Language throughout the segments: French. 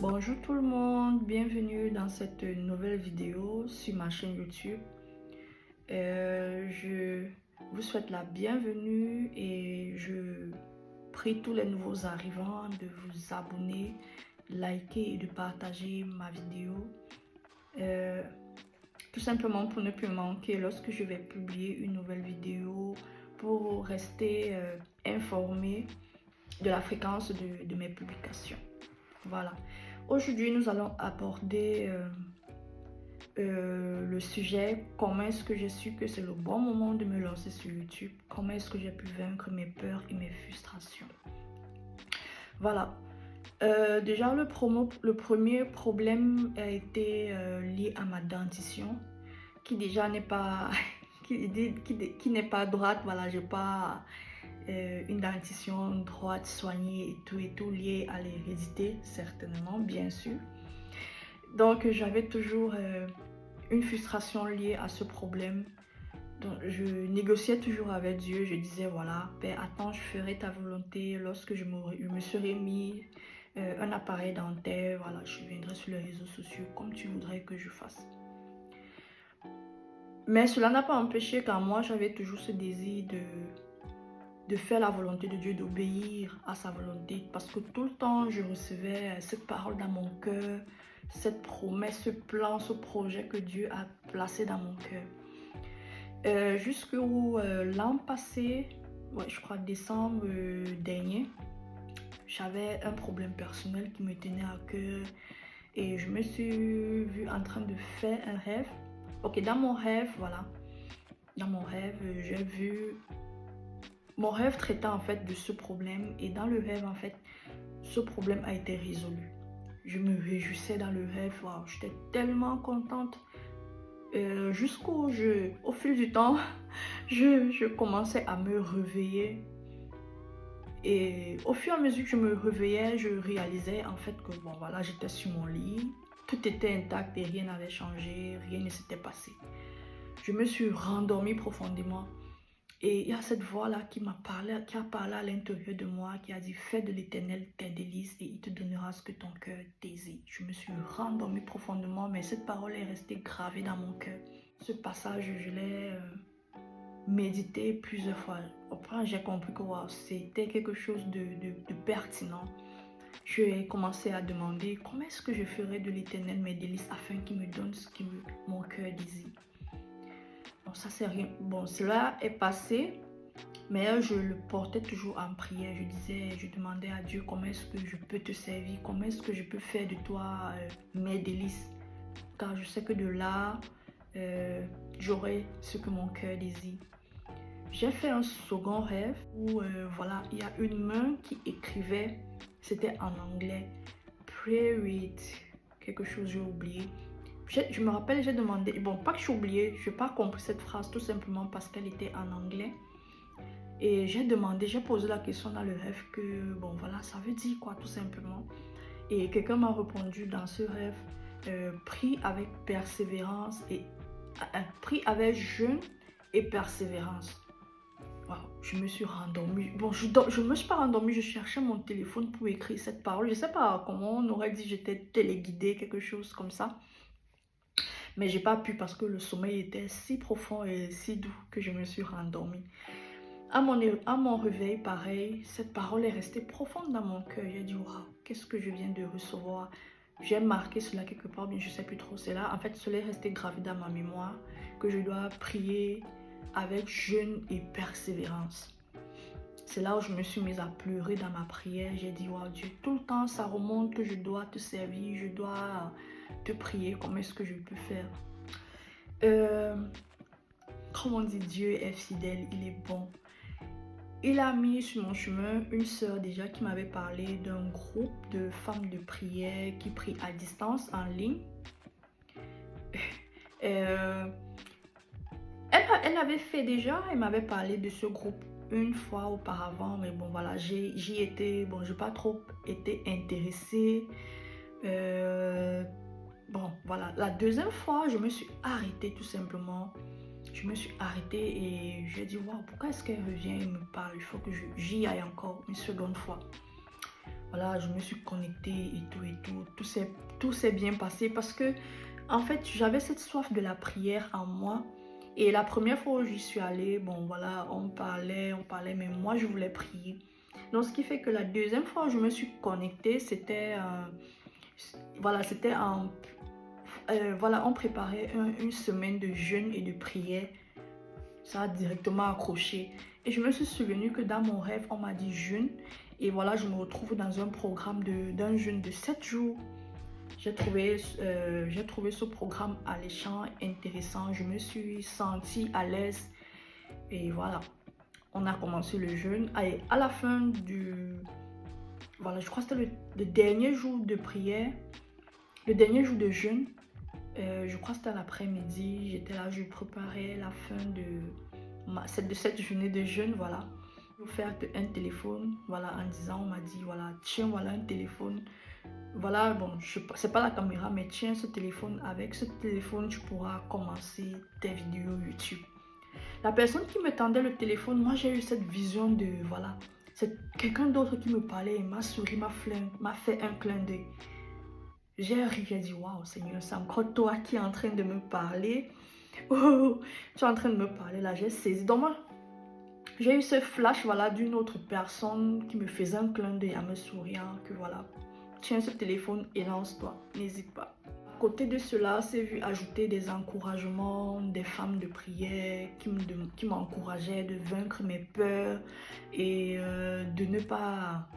Bonjour tout le monde, bienvenue dans cette nouvelle vidéo sur ma chaîne YouTube. Je vous souhaite la bienvenue et je prie tous les nouveaux arrivants de vous abonner, liker et de partager ma vidéo. Tout simplement pour ne plus manquer lorsque je vais publier une nouvelle vidéo, pour rester informé de la fréquence de mes publications. Voilà. Aujourd'hui, nous allons aborder le sujet comment est-ce que j'ai su que c'est le bon moment de me lancer sur YouTube, comment est-ce que j'ai pu vaincre mes peurs et mes frustrations. Voilà. Déjà, le premier problème a été lié à ma dentition, qui déjà n'est pas, qui n'est pas droite. Voilà, j'ai pas une dentition droite soignée et tout lié à l'hérédité, certainement, bien sûr. Donc j'avais toujours une frustration liée à ce problème. Donc je négociais toujours avec Dieu. Je disais voilà, Père, attends, je ferai ta volonté lorsque je me serai mis un appareil dentaire. Voilà, je viendrai sur les réseaux sociaux comme tu voudrais que je fasse. Mais cela n'a pas empêché qu'en moi j'avais toujours ce désir de faire la volonté de Dieu, d'obéir à sa volonté. Parce que tout le temps, je recevais cette parole dans mon cœur, cette promesse, ce plan, ce projet que Dieu a placé dans mon cœur. Jusqu'où l'an passé, ouais, je crois décembre dernier, j'avais un problème personnel qui me tenait à cœur. Et je me suis vue en train de faire un rêve. Ok, dans mon rêve, voilà. Dans mon rêve, j'ai vu... Mon rêve traitait en fait de ce problème et dans le rêve en fait, ce problème a été résolu. Je me réjouissais dans le rêve, wow, j'étais tellement contente. Au fil du temps, je commençais à me réveiller. Et au fur et à mesure que je me réveillais, je réalisais en fait que bon voilà, j'étais sur mon lit. Tout était intact et rien n'avait changé, rien ne s'était passé. Je me suis rendormie profondément. Et il y a cette voix-là qui a parlé à l'intérieur de moi, qui a dit « Fais de l'Éternel tes délices et il te donnera ce que ton cœur désire. » Je me suis rendormie profondément, mais cette parole est restée gravée dans mon cœur. Ce passage, je l'ai médité plusieurs fois. Après, j'ai compris que wow, c'était quelque chose de pertinent. J'ai commencé à demander « Comment est-ce que je ferai de l'Éternel mes délices afin qu'il me donne ce que mon cœur désire ?» Bon, ça c'est rien. Bon, cela est passé, mais je le portais toujours en prière. Je demandais à Dieu comment est-ce que je peux te servir, comment est-ce que je peux faire de toi mes délices. Car je sais que de là, j'aurai ce que mon cœur désire. J'ai fait un second rêve où voilà, il y a une main qui écrivait, c'était en anglais, pray with quelque chose, j'ai oublié. Je me rappelle, j'ai demandé, bon, pas que j'ai oublié, je n'ai pas compris cette phrase tout simplement parce qu'elle était en anglais. Et j'ai posé la question dans le rêve que, bon, voilà, ça veut dire quoi tout simplement. Et quelqu'un m'a répondu dans ce rêve, prie avec persévérance et prie avec jeûne et persévérance. Wow, je me suis rendormie. Bon, je ne me suis pas rendormie, je cherchais mon téléphone pour écrire cette parole. Je ne sais pas comment on aurait dit j'étais téléguidée, quelque chose comme ça. Mais j'ai pas pu parce que le sommeil était si profond et si doux que je me suis rendormie. À mon réveil, pareil, cette parole est restée profonde dans mon cœur. J'ai dit, waouh, qu'est-ce que je viens de recevoir? J'ai marqué cela quelque part, mais je ne sais plus trop. C'est là, en fait, cela est resté gravé dans ma mémoire que je dois prier avec jeûne et persévérance. C'est là où je me suis mise à pleurer dans ma prière. J'ai dit, waouh, Dieu, tout le temps, ça remonte que je dois te servir, je dois te prier. Comment est-ce que je peux faire? Comme on dit, Dieu est fidèle, il est bon. Il a mis sur mon chemin une sœur déjà qui m'avait parlé d'un groupe de femmes de prière qui prient à distance, en ligne. Elle avait fait déjà, elle m'avait parlé de ce groupe une fois auparavant, mais bon voilà, j'y étais, bon j'ai pas trop été intéressée. Bon voilà, la deuxième fois je me suis arrêtée tout simplement. Je me suis arrêtée et j'ai dit waouh, pourquoi est-ce qu'elle revient et me parle? Il faut que j'y aille encore une seconde fois. voilà, je me suis connectée et tout. Tout s'est bien passé parce que, en fait, j'avais cette soif de la prière en moi. Et la première fois où j'y suis allée, bon, voilà, on parlait, mais moi, je voulais prier. Donc, ce qui fait que la deuxième fois où je me suis connectée, voilà, voilà, on préparait une semaine de jeûne et de prière. Ça a directement accroché. Et je me suis souvenu que dans mon rêve, on m'a dit jeûne. Et voilà, je me retrouve dans un programme d'un jeûne de 7 jours. J'ai trouvé ce programme alléchant, intéressant. Je me suis sentie à l'aise. Et voilà, on a commencé le jeûne. Et à la fin voilà, je crois que c'était le dernier jour de prière, le dernier jour de jeûne. Je crois que c'était l'après-midi. J'étais là, je préparais la fin de cette journée de jeûne, voilà. Offert un téléphone, voilà, en disant, on m'a dit, voilà, tiens, voilà un téléphone. Voilà, bon, c'est pas la caméra, mais tiens ce téléphone. Avec ce téléphone, tu pourras commencer tes vidéos YouTube. La personne qui me tendait le téléphone, moi, j'ai eu cette vision de, voilà, c'est quelqu'un d'autre qui me parlait et m'a souri, m'a fait un clin d'œil. J'ai ri, j'ai dit, waouh, Seigneur, c'est encore toi qui es en train de me parler. Oh, tu es en train de me parler là, j'ai saisi. Donc, moi, j'ai eu ce flash, voilà, d'une autre personne qui me faisait un clin d'œil en me souriant, que voilà, tiens ce téléphone et lance-toi, n'hésite pas. À côté de cela, c'est vu ajouter des encouragements, des femmes de prière qui m'encourageaient de vaincre mes peurs et de ne pas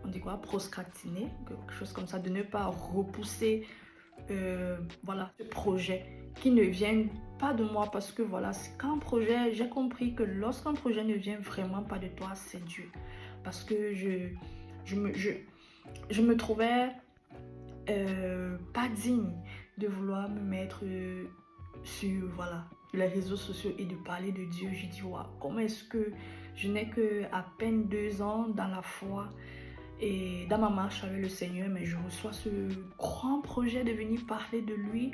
on dit quoi, procrastiner, quelque chose comme ça, de ne pas repousser voilà, ce projet qui ne vient pas de moi, parce que voilà, quand un projet, j'ai compris que lorsqu'un projet ne vient vraiment pas de toi, c'est Dieu. Parce que je me trouvais pas digne de vouloir me mettre sur voilà, les réseaux sociaux et de parler de Dieu. J'ai dit, waouh, comment est-ce que je n'ai que à peine 2 ans dans la foi et dans ma marche avec le Seigneur, mais je reçois ce grand projet de venir parler de lui.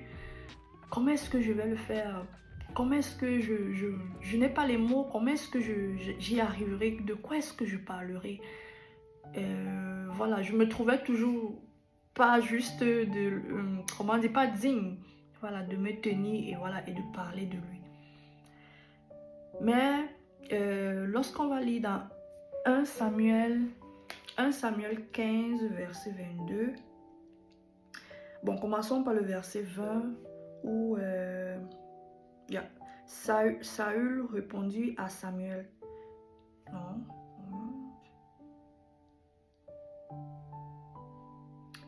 Comment est-ce que je vais le faire? Comment est-ce que je n'ai pas les mots? Comment est-ce que j'y arriverai? De quoi est-ce que je parlerai? Voilà, je me trouvais toujours pas juste comment dire, pas digne, voilà, de me tenir et voilà, et de parler de lui. Mais lorsqu'on va lire dans 1 Samuel 15, verset 22. Bon, commençons par le verset 20 où Saül répondit à Samuel. Non.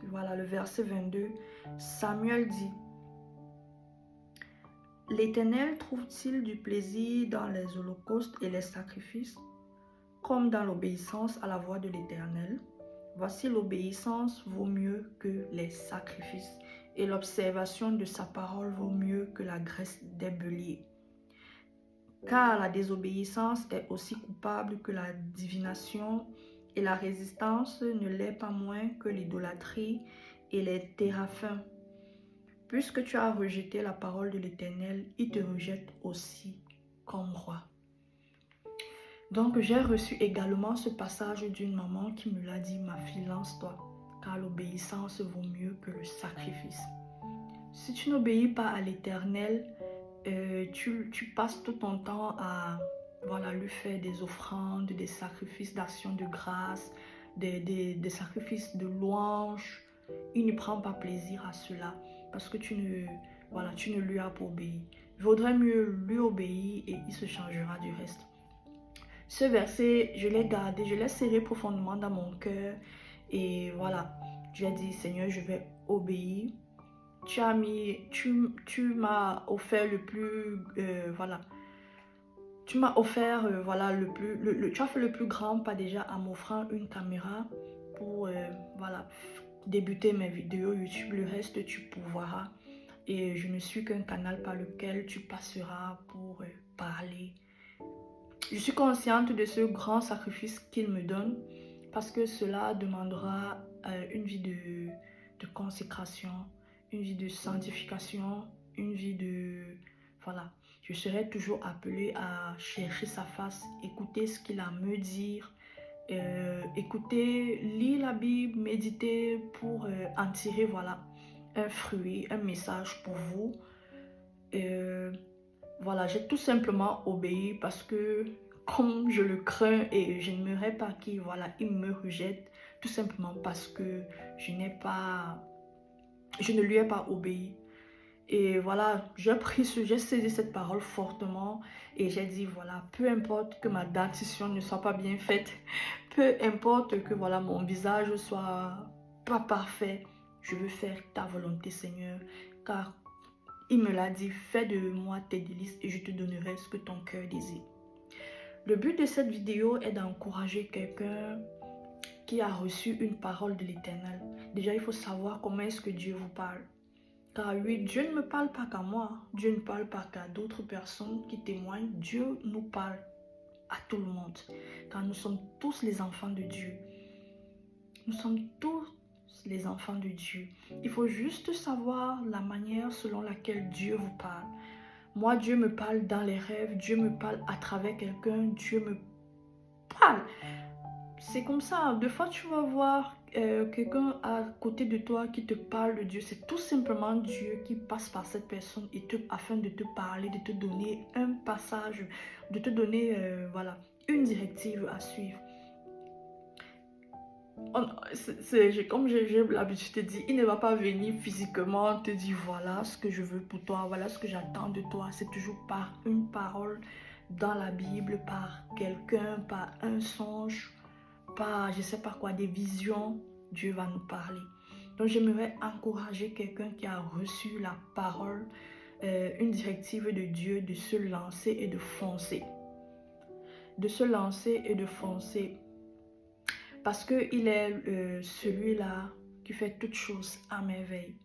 Voilà le verset 22. Samuel dit: L'Éternel trouve-t-il du plaisir dans les holocaustes et les sacrifices, comme dans l'obéissance à la voix de l'Éternel? Voici, l'obéissance vaut mieux que les sacrifices, et l'observation de sa parole vaut mieux que la graisse des béliers. Car la désobéissance est aussi coupable que la divination, et la résistance ne l'est pas moins que l'idolâtrie et les téraphins. Puisque tu as rejeté la parole de l'Éternel, il te rejette aussi comme roi. Donc j'ai reçu également ce passage d'une maman qui me l'a dit: ma fille, lance-toi, car l'obéissance vaut mieux que le sacrifice. Si tu n'obéis pas à l'Éternel, tu passes tout ton temps à voilà, lui faire des offrandes, des sacrifices d'action de grâce, des sacrifices de louange. Il ne prend pas plaisir à cela parce que tu ne lui as pas obéi. Il vaudrait mieux lui obéir et il se changera du reste. Ce verset, je l'ai gardé, je l'ai serré profondément dans mon cœur. Et voilà, je lui ai dit: Seigneur, je vais obéir. Tu m'as offert le plus, voilà. Tu m'as offert, voilà, tu as fait le plus grand pas déjà en m'offrant une caméra pour, voilà, débuter mes vidéos YouTube. Le reste, tu pourvoiras. Et je ne suis qu'un canal par lequel tu passeras pour parler. Je suis consciente de ce grand sacrifice qu'il me donne parce que cela demandera une vie de consécration, une vie de sanctification, une vie de... Voilà, je serai toujours appelée à chercher sa face, écouter ce qu'il a à me dire, écouter, lire la Bible, méditer pour en tirer voilà, un fruit, un message pour vous. Voilà, j'ai tout simplement obéi parce que comme je le crains et je n'aimerais pas qu'il voilà, il me rejette, tout simplement parce que je ne lui ai pas obéi. Et voilà, j'ai saisi cette parole fortement et j'ai dit voilà, peu importe que ma dentition ne soit pas bien faite, peu importe que voilà, mon visage soit pas parfait, je veux faire ta volonté Seigneur, car il me l'a dit, fais de moi tes délices et je te donnerai ce que ton cœur désire. Le but de cette vidéo est d'encourager quelqu'un qui a reçu une parole de l'Éternel. Déjà, il faut savoir comment est-ce que Dieu vous parle. Car oui, Dieu ne me parle pas qu'à moi. Dieu ne parle pas qu'à d'autres personnes qui témoignent. Dieu nous parle à tout le monde. Car nous sommes tous les enfants de Dieu. Nous sommes tous les enfants de Dieu. Il faut juste savoir la manière selon laquelle Dieu vous parle. Moi, Dieu me parle dans les rêves. Dieu me parle à travers quelqu'un. Dieu me parle. C'est comme ça. Des fois, tu vas voir quelqu'un à côté de toi qui te parle de Dieu. C'est tout simplement Dieu qui passe par cette personne afin de te parler, de te donner un passage, de te donner voilà, une directive à suivre. Comme j'ai l'habitude de dire, il ne va pas venir physiquement te dire voilà ce que je veux pour toi, voilà ce que j'attends de toi. C'est toujours par une parole dans la Bible, par quelqu'un, par un songe, par je sais pas quoi, des visions. Dieu va nous parler. Donc j'aimerais encourager quelqu'un qui a reçu la parole, une directive de Dieu, de se lancer et de foncer. De se lancer et de foncer. Parce qu'il est celui-là qui fait toutes choses à merveille.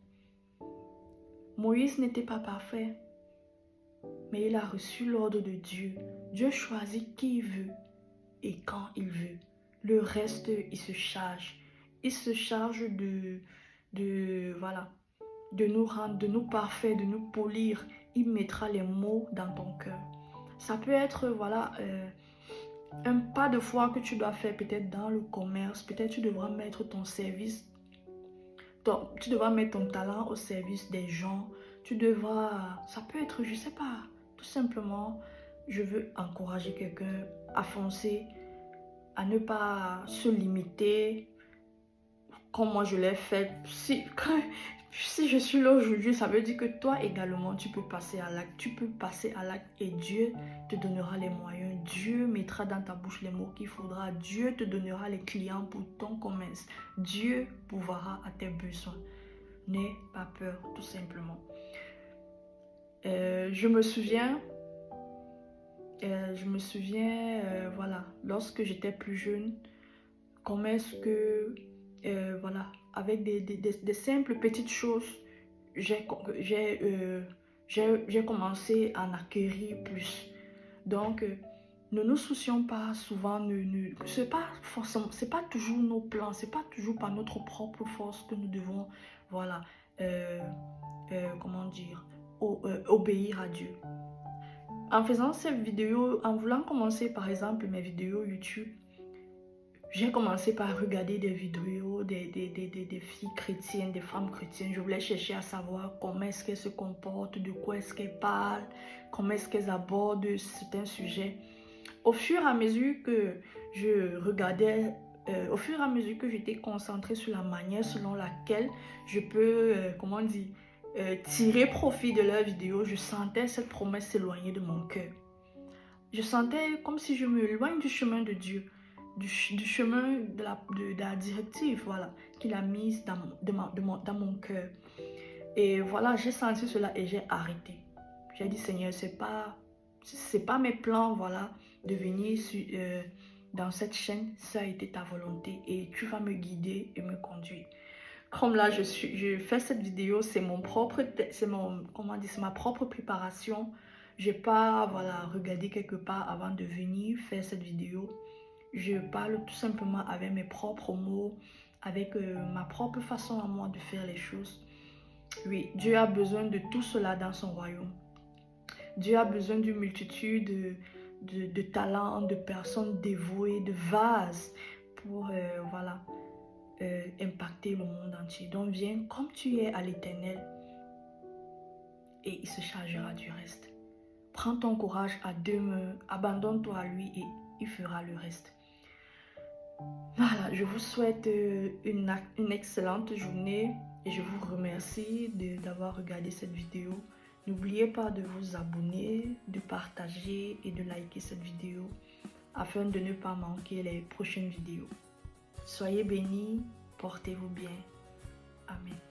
Moïse n'était pas parfait, mais il a reçu l'ordre de Dieu. Dieu choisit qui il veut et quand il veut. Le reste, il se charge. Il se charge voilà, de nous rendre, de nous parfaits, de nous polir. Il mettra les mots dans ton cœur. Ça peut être, voilà, un pas de foi que tu dois faire peut-être dans le commerce. Peut-être tu devras mettre ton service, tu devras mettre ton talent au service des gens. Ça peut être, je sais pas, tout simplement, je veux encourager quelqu'un à foncer, à ne pas se limiter comme moi je l'ai fait. Si je suis là aujourd'hui, ça veut dire que toi également, tu peux passer à l'acte. Tu peux passer à l'acte et Dieu te donnera les moyens. Dieu mettra dans ta bouche les mots qu'il faudra. Dieu te donnera les clients pour ton commerce. Dieu pourvoira à tes besoins. N'aie pas peur, tout simplement. Je me souviens, voilà, lorsque j'étais plus jeune, comment est-ce que, voilà, avec des simples petites choses, j'ai commencé à en acquérir plus. Donc, ne nous soucions pas souvent, c'est pas forcément, c'est pas toujours nos plans, c'est pas toujours par notre propre force que nous devons, voilà, comment dire, obéir à Dieu. En faisant cette vidéo, en voulant commencer par exemple mes vidéos YouTube, j'ai commencé par regarder des vidéos des filles chrétiennes, des femmes chrétiennes. Je voulais chercher à savoir comment est-ce qu'elles se comportent, de quoi est-ce qu'elles parlent, comment est-ce qu'elles abordent certains sujets. Au fur et à mesure que je regardais, au fur et à mesure que j'étais concentrée sur la manière selon laquelle je peux, comment dire, tirer profit de leurs vidéos, je sentais cette promesse s'éloigner de mon cœur. Je sentais comme si je m'éloigne du chemin de Dieu. Du chemin de la directive voilà, qu'il a mise dans mon cœur. Et voilà, j'ai senti cela et j'ai arrêté. J'ai dit, Seigneur, c'est pas mes plans, voilà, de venir dans cette chaîne. Ça a été ta volonté et tu vas me guider et me conduire. Comme là, je fais cette vidéo, c'est ma propre préparation. Je n'ai pas, voilà, regardé quelque part avant de venir faire cette vidéo. Je parle tout simplement avec mes propres mots, avec ma propre façon à moi de faire les choses. Oui, Dieu a besoin de tout cela dans son royaume. Dieu a besoin d'une multitude de talents, de personnes dévouées, de vases pour voilà, impacter le monde entier. Donc viens comme tu es à l'Éternel et il se chargera du reste. Prends ton courage à deux mains, abandonne-toi à lui et il fera le reste. Voilà, je vous souhaite une excellente journée et je vous remercie d'avoir regardé cette vidéo. N'oubliez pas de vous abonner, de partager et de liker cette vidéo afin de ne pas manquer les prochaines vidéos. Soyez bénis, portez-vous bien. Amen.